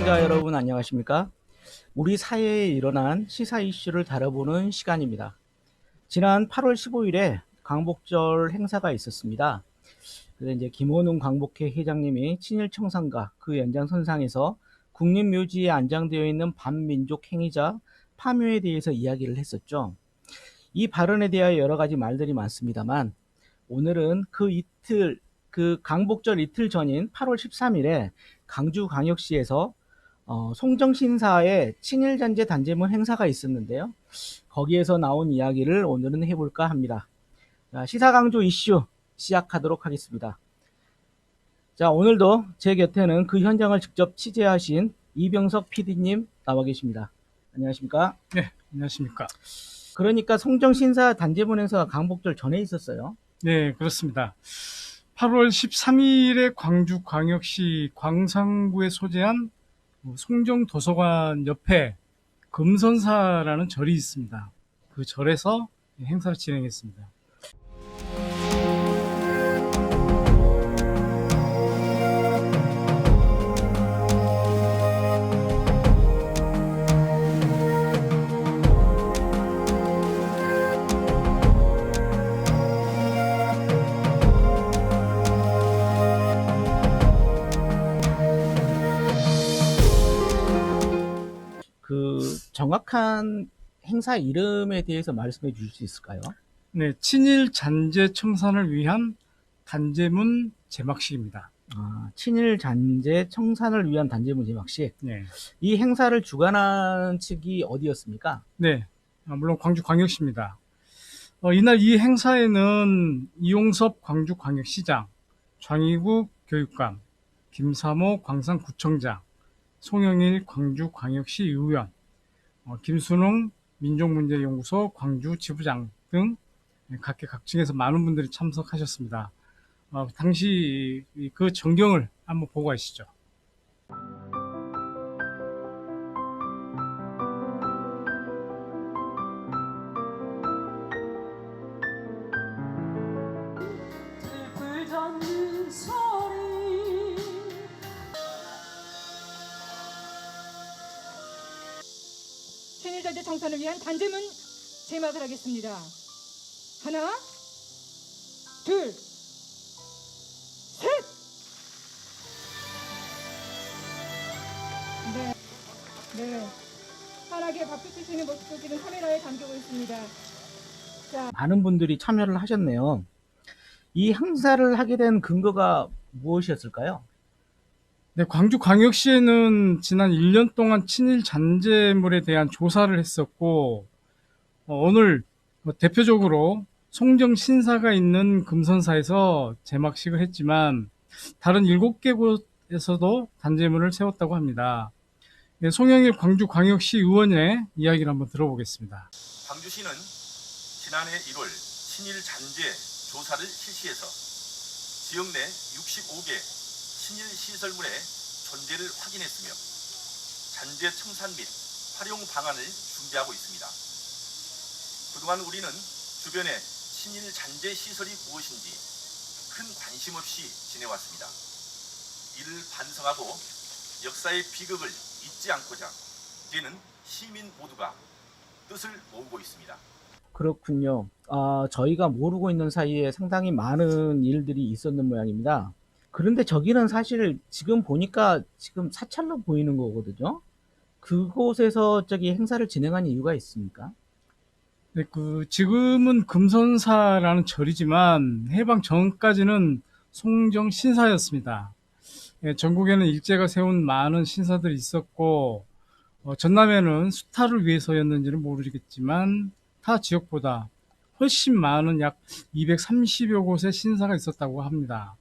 시청자 여러분 안녕하십니까? 우리 사회에 일어난 시사 이슈를 다뤄보는 시간입니다. 지난 8월 15일에 광복절 행사가 있었습니다. 그래서 이제 김원웅 광복회 회장님이 친일 청산과 그 연장선상에서 국립묘지에 안장되어 있는 반민족 행위자 파묘에 대해서 이야기를 했었죠. 이 발언에 대하여 여러 가지 말들이 많습니다만 오늘은 그 광복절 이틀 전인 8월 13일에 강주광역시에서 송정신사의 친일잔재 단죄문 행사가 있었는데요. 거기에서 나온 이야기를 오늘은 해볼까 합니다. 자, 시사강조 이슈 시작하도록 하겠습니다. 자, 오늘도 제 곁에는 그 현장을 직접 취재하신 이병석 PD님 나와 계십니다. 안녕하십니까? 네, 안녕하십니까. 그러니까 송정신사 단죄문 행사가 광복절 전에 있었어요. 네, 그렇습니다. 8월 13일에 광주광역시 광산구에 소재한 송정도서관 옆에 금선사라는 절이 있습니다. 그 절에서 행사를 진행했습니다. 그 정확한 행사 이름에 대해서 말씀해 주실 수 있을까요? 네, 친일 잔재 청산을 위한 단죄문 제막식입니다. 친일 잔재 청산을 위한 단죄문 제막식. 네, 이 행사를 주관한 측이 어디였습니까? 네, 물론 광주광역시입니다. 이날 이 행사에는 이용섭 광주광역시장, 장희국 교육감, 김삼호 광산구청장, 송영일 광주광역시 의원, 김순웅 민족문제연구소 광주지부장 등 각계각층에서 많은 분들이 참석하셨습니다. 당시 그 전경을 한번 보고 가시죠. 들불 젓는 소리 친일잔재 청산을 위한 단죄문 제막을 하겠습니다. 하나, 둘, 셋. 네. 환하게 박수 치시는 모습도 지금 카메라에 담기고 있습니다. 많은 분들이 참여를 하셨네요. 이 행사를 하게 된 근거가 무엇이었을까요? 네, 광주광역시에는 지난 1년 동안 친일 잔재물에 대한 조사를 했었고, 오늘 대표적으로 송정신사가 있는 금선사에서 제막식을 했지만 다른 7개 곳에서도 단죄문을 세웠다고 합니다. 네, 송영일 광주광역시 의원의 이야기를 한번 들어보겠습니다. 광주시는 지난해 1월 친일 잔재 조사를 실시해서 지역 내 65개 친일 시설물의 존재를 확인했으며 잔재 청산 및 활용 방안을 준비하고 있습니다. 그동안 우리는 주변에 친일 잔재 시설이 무엇인지 큰 관심 없이 지내왔습니다. 이를 반성하고 역사의 비극을 잊지 않고자 이제는 시민 모두가 뜻을 모으고 있습니다. 그렇군요. 저희가 모르고 있는 사이에 상당히 많은 일들이 있었는 모양입니다. 그런데 저기는 사실 지금 보니까 지금 사찰로 보이는 거거든요. 그곳에서 저기 행사를 진행한 이유가 있습니까? 네, 지금은 금선사라는 절이지만 해방 전까지는 송정신사였습니다. 예, 전국에는 일제가 세운 많은 신사들이 있었고, 전남에는 수탈을 위해서였는지는 모르겠지만 타 지역보다 훨씬 많은 약 230여 곳의 신사가 있었다고 합니다.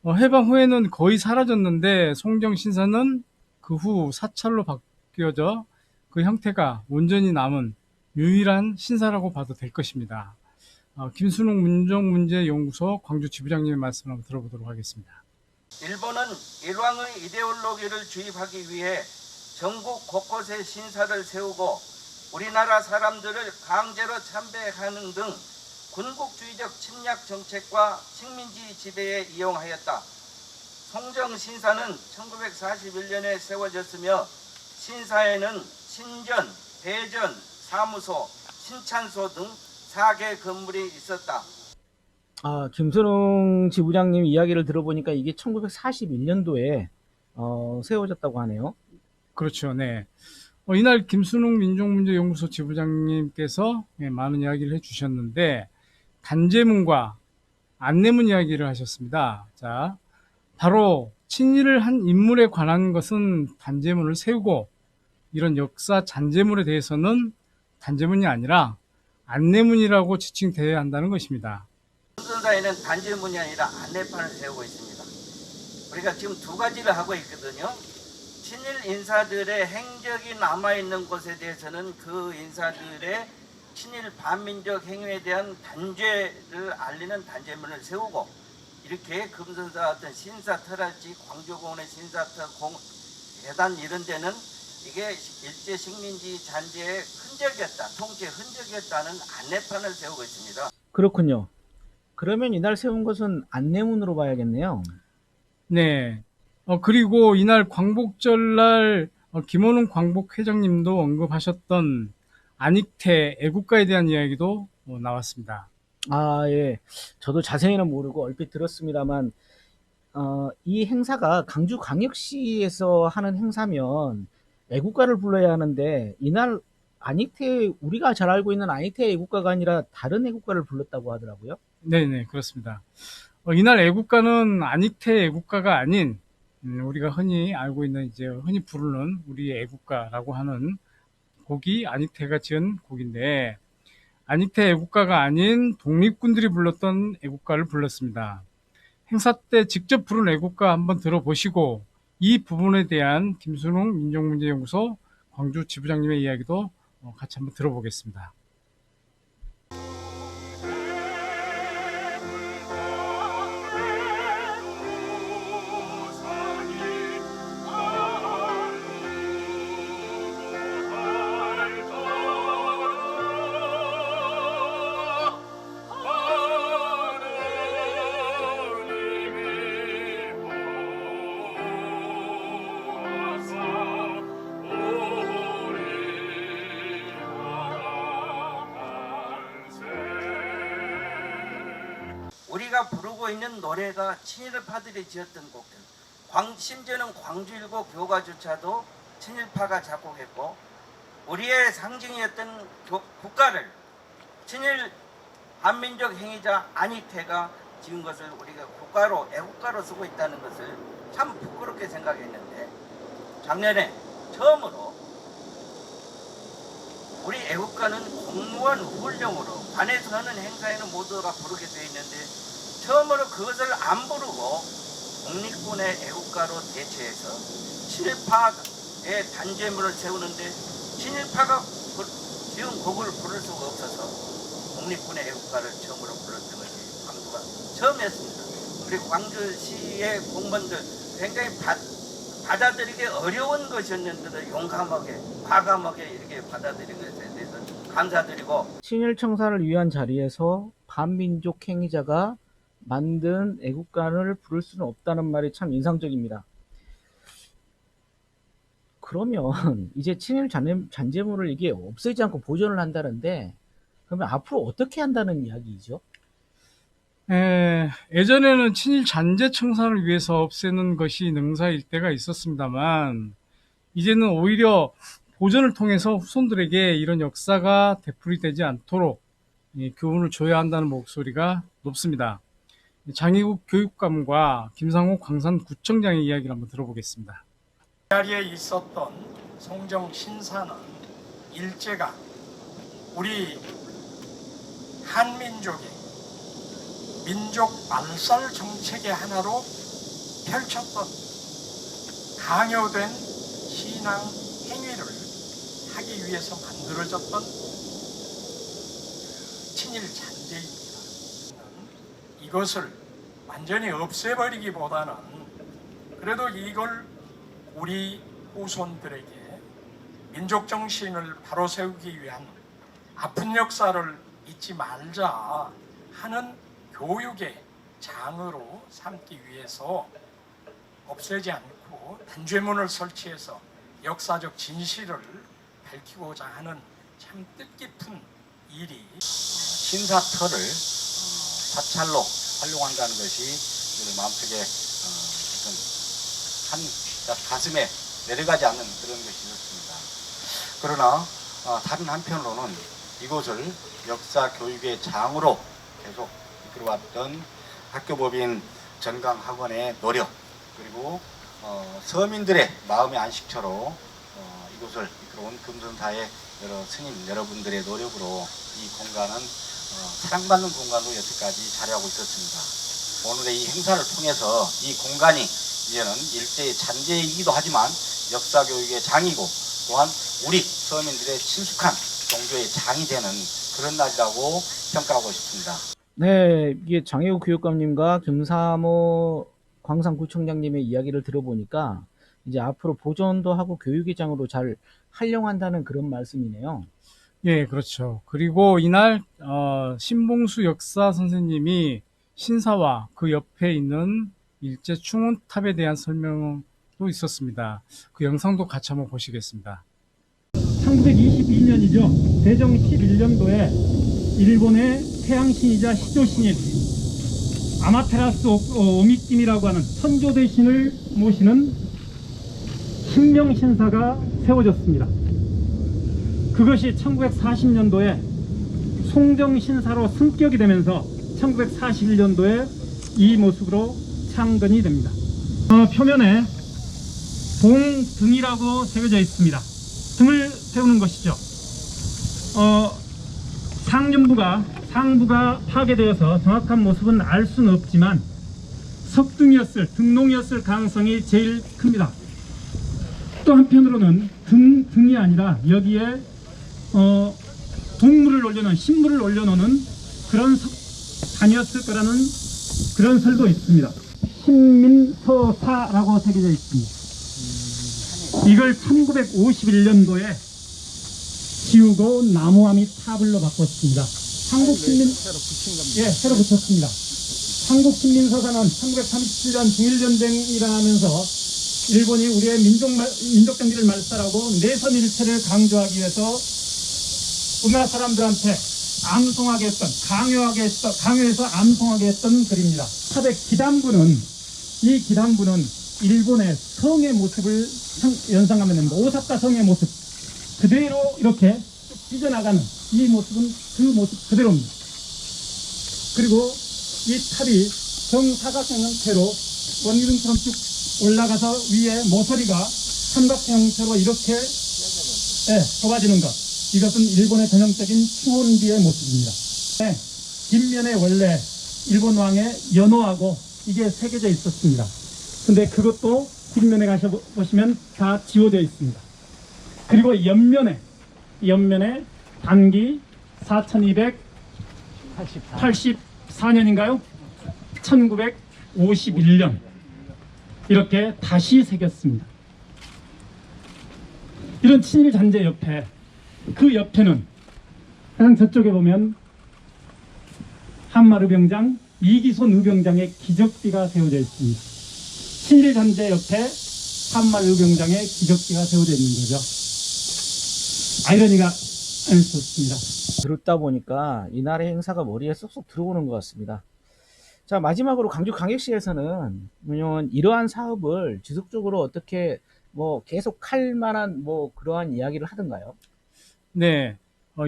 해방 후에는 거의 사라졌는데 송정신사는 그 후 사찰로 바뀌어져 그 형태가 온전히 남은 유일한 신사라고 봐도 될 것입니다. 김순웅 민족문제연구소 광주지부장님의 말씀을 한번 들어보도록 하겠습니다. 일본은 일왕의 이데올로기를 주입하기 위해 전국 곳곳에 신사를 세우고 우리나라 사람들을 강제로 참배하는 등 군국주의적 침략 정책과 식민지 지배에 이용하였다. 송정 신사는 1941년에 세워졌으며 신사에는 신전, 대전, 사무소, 신찬소 등 4개 건물이 있었다. 김선웅 지부장님 이야기를 들어보니까 이게 1941년도에 세워졌다고 하네요. 그렇죠. 네. 이날 김순웅 민족문제연구소 지부장님께서 많은 이야기를 해주셨는데 단제문과 안내문 이야기를 하셨습니다. 자, 바로 친일을 한 인물에 관한 것은 단제문을 세우고 이런 역사 잔재물에 대해서는 단제문이 아니라 안내문이라고 지칭되어야 한다는 것입니다. 금선사에는 단제문이 아니라 안내판을 세우고 있습니다. 우리가 지금 두 가지를 하고 있거든요. 친일 인사들의 행적이 남아있는 곳에 대해서는 그 인사들의 친일 반민족 행위에 대한 단죄를 알리는 단제문을 세우고, 이렇게 금선사 어떤 신사터랄지 광주공원의 신사터, 대단 이런 데는 이게 일제 식민지 잔재의 흔적이었다, 통치의 흔적이었다는 안내판을 세우고 있습니다. 그렇군요. 그러면 이날 세운 것은 안내문으로 봐야겠네요. 네. 그리고 이날 광복절날 김원웅 광복회장님도 언급하셨던 안익태 애국가에 대한 이야기도 나왔습니다. 예. 저도 자세히는 모르고 얼핏 들었습니다만, 이 행사가 강주광역시에서 하는 행사면 애국가를 불러야 하는데, 이날 우리가 잘 알고 있는 안익태 애국가가 아니라 다른 애국가를 불렀다고 하더라고요. 네네, 그렇습니다. 이날 애국가는 안익태 애국가가 아닌, 우리가 흔히 알고 있는 이제 흔히 부르는 우리의 애국가라고 하는 곡이 안익태가 지은 곡인데, 안익태 애국가가 아닌 독립군들이 불렀던 애국가를 불렀습니다. 행사 때 직접 부른 애국가 한번 들어보시고 이 부분에 대한 김순웅 민족문제연구소 광주 지부장님의 이야기도 같이 한번 들어보겠습니다. 우리가 부르고 있는 노래가 친일파들이 지었던 곡들, 심지어는 광주일고 교가조차도 친일파가 작곡했고, 우리의 상징이었던 국가를 친일 반민족 행위자 안익태가 지은 것을 우리가 국가로, 애국가로 쓰고 있다는 것을 참 부끄럽게 생각했는데, 작년에 처음으로 우리 애국가는 공무원 훈령으로 관에서 하는 행사에는 모두가 부르게 되어 있는데, 처음으로 그것을 안 부르고 독립군의 애국가로 대체해서 친일파의 단죄물을 세우는데, 친일파가 지은 곡을 부를 수가 없어서 독립군의 애국가를 처음으로 불렀던 것이 광주가 처음이었습니다. 우리 광주시의 공무원들 굉장히 받아들이기 어려운 것이었는데도 용감하게, 과감하게 이렇게 받아들인 것에 대해서 감사드리고, 친일 청산을 위한 자리에서 반민족 행위자가 만든 애국가를 부를 수는 없다는 말이 참 인상적입니다. 그러면 이제 친일 잔재물을 이게 없애지 않고 보존을 한다는데, 그러면 앞으로 어떻게 한다는 이야기이죠? 예전에는 친일 잔재 청산을 위해서 없애는 것이 능사일 때가 있었습니다만, 이제는 오히려 보존을 통해서 후손들에게 이런 역사가 되풀이되지 않도록 교훈을 줘야 한다는 목소리가 높습니다. 장희국 교육감과 김상호 광산구청장의 이야기를 한번 들어보겠습니다. 이 자리에 있었던 송정 신사는 일제가 우리 한민족의 민족 말살 정책의 하나로 펼쳤던 강요된 신앙 행위를 하기 위해서 만들어졌던 친일 잔재입니다. 이것을 완전히 없애버리기보다는 그래도 이걸 우리 후손들에게 민족 정신을 바로 세우기 위한 아픈 역사를 잊지 말자 하는 교육의 장으로 삼기 위해서 없애지 않고 단죄문을 설치해서 역사적 진실을 밝히고자 하는 참 뜻깊은 일이 신사터를 사찰로 활용한다는 것이 우리 마음속에 한 가슴에 내려가지 않는 그런 것이 있었습니다. 그러나 다른 한편으로는 이곳을 역사 교육의 장으로 계속 이끌어왔던 학교법인 전강학원의 노력, 그리고 서민들의 마음의 안식처로 이곳을 이끌어온 금선사의 여러 스님 여러분들의 노력으로 이 공간은 사랑받는 공간으로 여태까지 자리하고 있었습니다. 오늘의 이 행사를 통해서 이 공간이 이제는 일제의 잔재이기도 하지만 역사교육의 장이고, 또한 우리 서민들의 친숙한 종교의 장이 되는 그런 날이라고 평가하고 싶습니다. 네, 이게 장혜우 교육감님과 김사모 광산구청장님의 이야기를 들어보니까 이제 앞으로 보존도 하고 교육의 장으로 잘 활용한다는 그런 말씀이네요. 예, 그렇죠. 그리고 이날 신봉수 역사 선생님이 신사와 그 옆에 있는 일제 충원탑에 대한 설명도 있었습니다. 그 영상도 같이 한번 보시겠습니다. 1922년이죠. 대정 11년도에 일본의 태양신이자 시조신인 아마테라스 오미킴이라고 하는 선조 대신을 모시는 신명신사가 세워졌습니다. 그것이 1940년도에 송정신사로 승격이 되면서 1941년도에 이 모습으로 창건이 됩니다. 표면에 봉등이라고 새겨져 있습니다. 등을 세우는 것이죠. 상부가 파괴되어서 정확한 모습은 알 수는 없지만 등농이었을 가능성이 제일 큽니다. 또 한편으로는 등이 아니라 여기에 동물을 올려놓은, 신물을 올려놓는 그런 석단이었을 거라는 그런 설도 있습니다. 신민서사라고 새겨져 있습니다. 이걸 1951년도에 지우고 나무아미 타블로 바꿨습니다. 새로 붙였습니다. 한국신민서사는 1937년 중일전쟁이 일어나면서 일본이 우리의 민족 정기를 말살하고 내선일체를 강조하기 위해서 우리나라 사람들한테 암송하게 했던, 강요해서 암송하게 했던 글입니다. 탑의 이 기단부는 일본의 성의 모습을 연상하면 됩니다. 오사카 성의 모습 그대로 이렇게 쭉 삐져나가는 이 모습은 그 모습 그대로입니다. 그리고 이 탑이 정사각형 형태로 원기둥처럼 쭉 올라가서 위에 모서리가 삼각형 형태로 이렇게 좁아지는 것, 이것은 일본의 전형적인 충원비의 모습입니다. 뒷면에 원래 일본 왕의 연호하고 이게 새겨져 있었습니다. 근데 그것도 뒷면에 가셔보시면 다 지워져 있습니다. 그리고 옆면에 단기 4284년인가요? 1951년 이렇게 다시 새겼습니다. 이런 친일 잔재 옆에, 그 옆에는 가장 저쪽에 보면 한마루병장, 이기손 의병장의 기적비가 세워져 있습니다. 친일 잔재 옆에 한마루 의병장의 기적비가 세워져 있는 거죠. 아이러니가 아닐 수 없습니다. 들었다 보니까 이날의 행사가 머리에 쏙쏙 들어오는 것 같습니다. 자, 마지막으로 강주광역시에서는 이러한 사업을 지속적으로 어떻게 계속 할 만한 그러한 이야기를 하던가요? 네,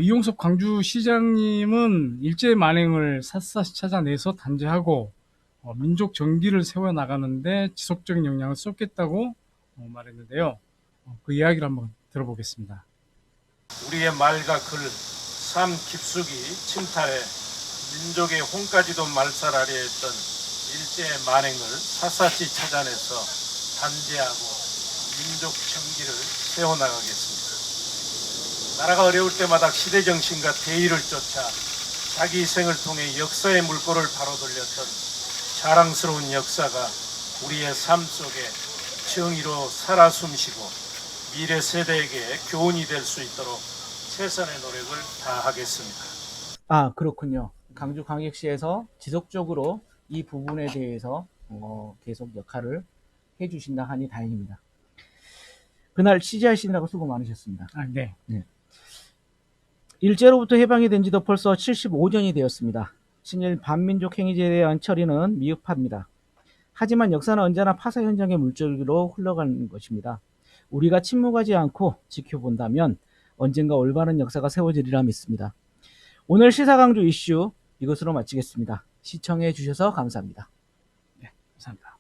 이용섭 광주시장님은 일제 만행을 샅샅이 찾아내서 단죄하고 민족 정기를 세워나가는데 지속적인 영향을 쏟겠다고 말했는데요. 그 이야기를 한번 들어보겠습니다. 우리의 말과 글, 삶 깊숙이 침탈해 민족의 혼까지도 말살하려 했던 일제의 만행을 샅샅이 찾아내서 단죄하고 민족 정기를 세워나가겠습니다. 나라가 어려울 때마다 시대정신과 대의를 쫓아 자기 희생을 통해 역사의 물꼬를 바로 돌렸던 자랑스러운 역사가 우리의 삶 속에 정의로 살아 숨쉬고 미래 세대에게 교훈이 될 수 있도록 최선의 노력을 다하겠습니다. 아, 그렇군요. 강주광역시에서 지속적으로 이 부분에 대해서 계속 역할을 주신다 하니 다행입니다. 그날 취재하시느라고 수고 많으셨습니다. 네. 일제로부터 해방이 된 지도 벌써 75년이 되었습니다. 친일 반민족 행위에 대한 처리는 미흡합니다. 하지만 역사는 언제나 파사 현장의 물줄기로 흘러가는 것입니다. 우리가 침묵하지 않고 지켜본다면 언젠가 올바른 역사가 세워지리라 믿습니다. 오늘 시사강조 이슈 이것으로 마치겠습니다. 시청해 주셔서 감사합니다. 감사합니다.